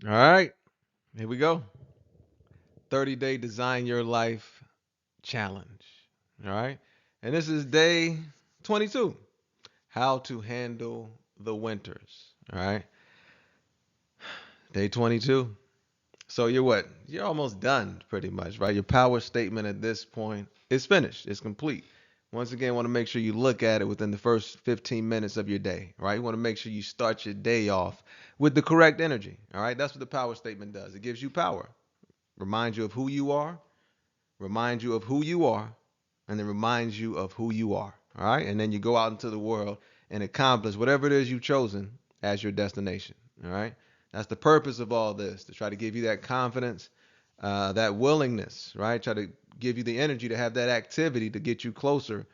All right, here we go. 30-day Design Your Life Challenge. All right. And this is day 22. How to handle the winters. All right. Day 22. So you're what? You're almost done pretty much, right? Your power statement at this point is finished. It's complete. Once again, want to make sure you look at it within the first 15 minutes of your day, right? You want to make sure you start your day off with the correct energy, all right? That's what the power statement does. It gives you power, reminds you of who you are, reminds you of who you are, and then reminds you of who you are. All right. And then you go out into the world and accomplish whatever it is you've chosen as your destination. All right. That's the purpose of all this, to try to give you that confidence, that willingness, right? Try to give you the energy to have that activity to get you closer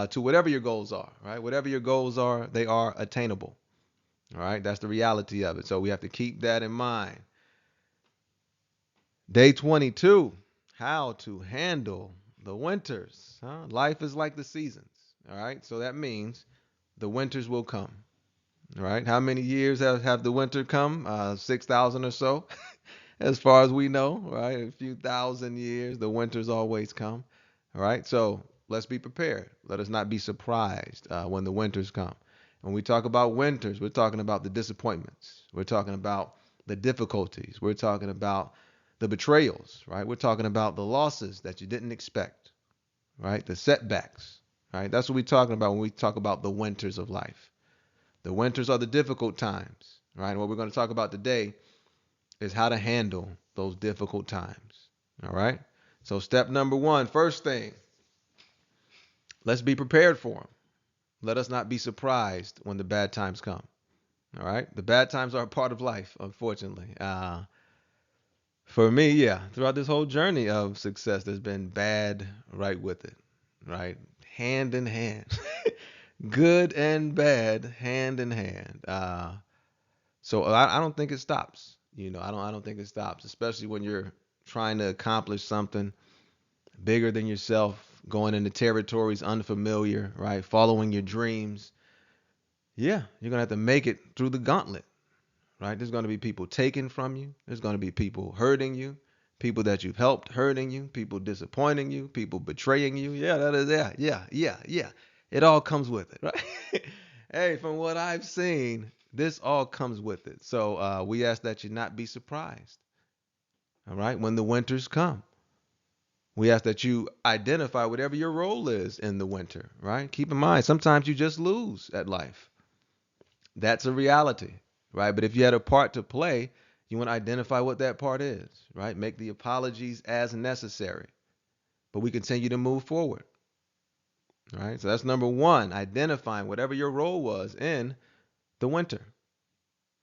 to whatever your goals are, right? Whatever your goals are, they are attainable. All right. That's the reality of it. So we have to keep that in mind. Day 22, how to handle the winters. Huh? Life is like the seasons. All right. So that means the winters will come. All right. How many years have the winter come? 6,000 or so, as far as we know. Right. A few thousand years, the winters always come. All right. So let's be prepared. Let us not be surprised when the winters come. When we talk about winters, we're talking about the disappointments. We're talking about the difficulties. We're talking about the betrayals, right? We're talking about the losses that you didn't expect, right? The setbacks, right? That's what we're talking about when we talk about the winters of life. The winters are the difficult times, right? And what we're going to talk about today is how to handle those difficult times, all right? So, step number one, first thing, let's be prepared for them. Let us not be surprised when the bad times come, all right? The bad times are a part of life, unfortunately. For me, yeah, throughout this whole journey of success, there's been bad right with it, right? Hand in hand. Good and bad, hand in hand. So I don't think it stops. I don't think it stops, especially when you're trying to accomplish something bigger than yourself, going into territories unfamiliar, right? Following your dreams. Yeah, you're gonna have to make it through the gauntlet, right? There's going to be people taken from you. There's going to be people hurting you, people that you've helped hurting you, people disappointing you, people betraying you. Yeah, that is, yeah, yeah, yeah, yeah. It all comes with it, right? Hey, from what I've seen, this all comes with it. So we ask that you not be surprised, all right, when the winters come. We ask that you identify whatever your role is in the winter, right? Keep in mind, sometimes you just lose at life. That's a reality, right? But if you had a part to play, you want to identify what that part is, right? Make the apologies as necessary, but we continue to move forward, right? So that's number one, identifying whatever your role was in the winter,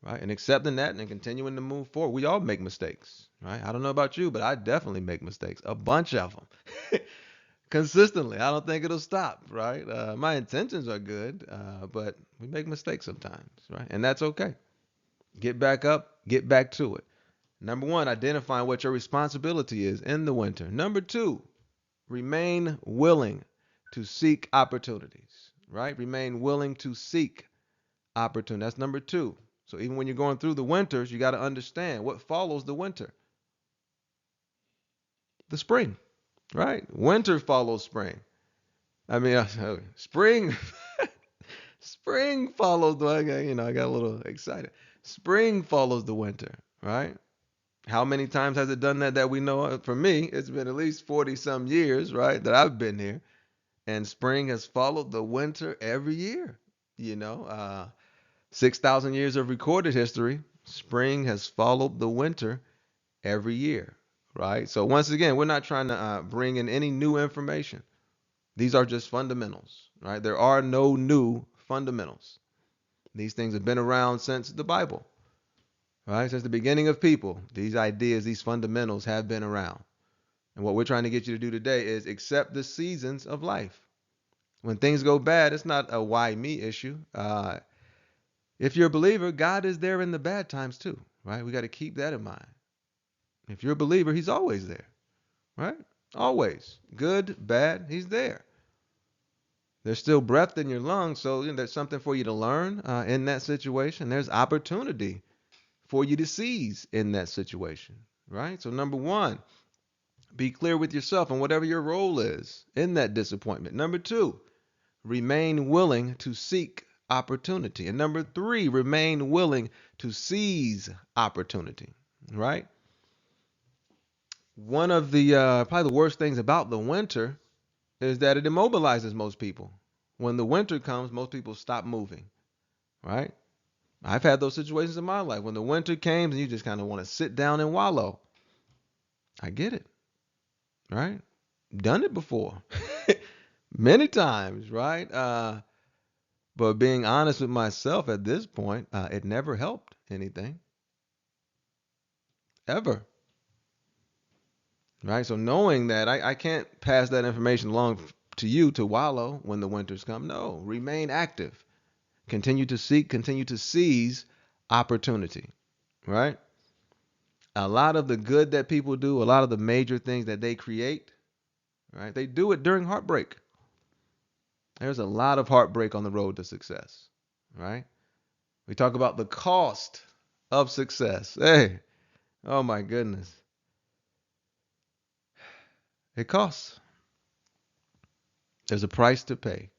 right? And accepting that and continuing to move forward. We all make mistakes, right? I don't know about you, but I definitely make mistakes, a bunch of them. Consistently. I don't think it'll stop, right? My intentions are good, but we make mistakes sometimes, right? And that's okay. Get back up, get back to it. Number one, identifying what your responsibility is in the winter. Number two, remain willing to seek opportunities, right? Remain willing to seek opportunity. That's number two. So even when you're going through the winters, you got to understand what follows the winter. The spring, right? Winter follows spring. I mean, spring, spring follows the, I got a little excited. Spring follows the winter, right? How many times has it done that we know of? For me, it's been at least 40 some years, right, that I've been here. And spring has followed the winter every year. You know, 6,000 years of recorded history, spring has followed the winter every year, right? So, once again, we're not trying to bring in any new information. These are just fundamentals, right? There are no new fundamentals. These things have been around since the Bible, right? Since the beginning of people, these ideas, these fundamentals have been around. And what we're trying to get you to do today is accept the seasons of life. When things go bad, it's not a why me issue. If you're a believer, God is there in the bad times too, right? We got to keep that in mind. If you're a believer, He's always there, right? Always. Good, bad, He's there. There's still breath in your lungs, so there's something for you to learn in that situation. There's opportunity for you to seize in that situation, right? So number one, be clear with yourself and whatever your role is in that disappointment. Number two, remain willing to seek opportunity. And number three, remain willing to seize opportunity, right? One of the probably the worst things about the winter is that it immobilizes most people. When the winter comes, most people stop moving, right? I've had those situations in my life when the winter came and you just kind of want to sit down and wallow. I get it, right? Done it before many times, right? But being honest with myself at this point, it never helped anything ever, right? So knowing that I can't pass that information along to you to wallow when the winters come. No, remain active. Continue to seek, continue to seize opportunity, right? A lot of the good that people do, a lot of the major things that they create, right? They do it during heartbreak. There's a lot of heartbreak on the road to success, right? We talk about the cost of success. Hey, oh my goodness. It costs. There's a price to pay,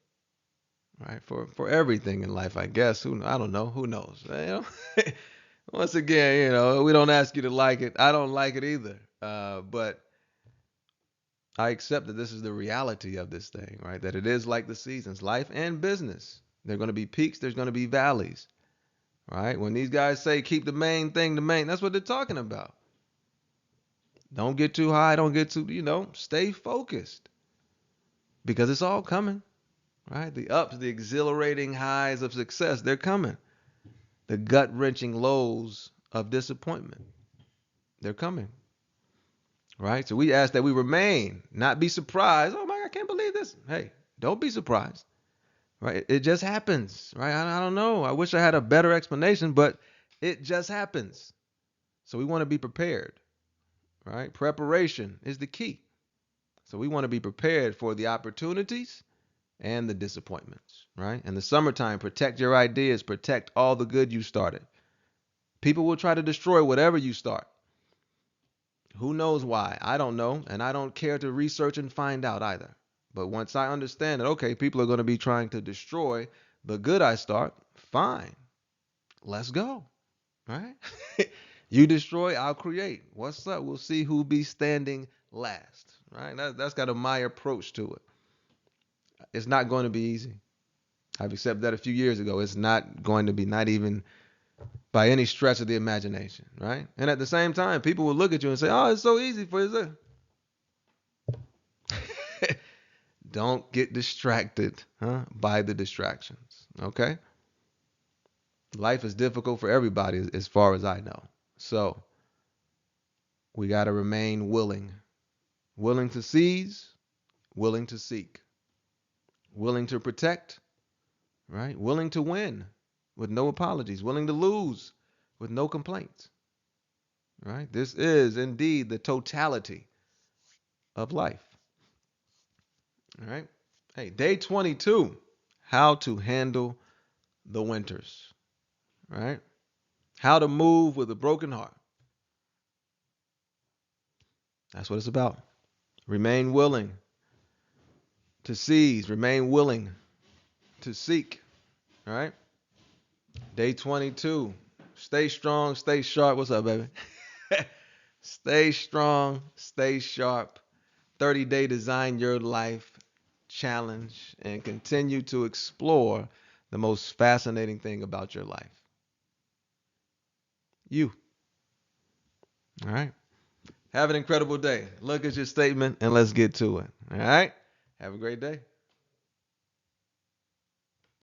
right? For everything in life, I guess. I don't know. Who knows? Once again, we don't ask you to like it. I don't like it either. But I accept that this is the reality of this thing, right? That it is like the seasons, life and business. There are going to be peaks, there's going to be valleys, right? When these guys say keep the main thing the main, that's what they're talking about. Don't get too high, don't get too, stay focused because it's all coming, right? The ups, the exhilarating highs of success, they're coming. The gut wrenching lows of disappointment, they're coming, right? So we ask that we remain, not be surprised. Oh my God, I can't believe this. Hey, don't be surprised, right? It just happens, right? I don't know. I wish I had a better explanation, but it just happens. So we want to be prepared, right? Preparation is the key. So we want to be prepared for the opportunities and the disappointments, right? In the summertime, protect your ideas, protect all the good you started. People will try to destroy whatever you start. Who knows why? I don't know, and I don't care to research and find out either. But once I understand that, okay, people are going to be trying to destroy the good I start, fine. Let's go, right? You destroy, I'll create. What's up? We'll see who be standing last, right? That's got my approach to it. It's not going to be easy. I've accepted that a few years ago. It's not going to be, not even by any stretch of the imagination, right? And at the same time, people will look at you and say, "Oh, it's so easy for you." Don't get distracted, by the distractions, okay? Life is difficult for everybody as far as I know. So we got to remain willing, willing to seize, willing to seek, willing to protect, right? Willing to win with no apologies, willing to lose with no complaints, right? This is indeed the totality of life, all right? Hey, day 22, how to handle the winters, right? How to move with a broken heart. That's what it's about. Remain willing to seize, remain willing to seek, all right? Day 22, stay strong, stay sharp. What's up, baby? Stay strong, stay sharp. 30-day design your life challenge and continue to explore the most fascinating thing about your life. You. All right. Have an incredible day. Look at your statement and let's get to it. All right. Have a great day.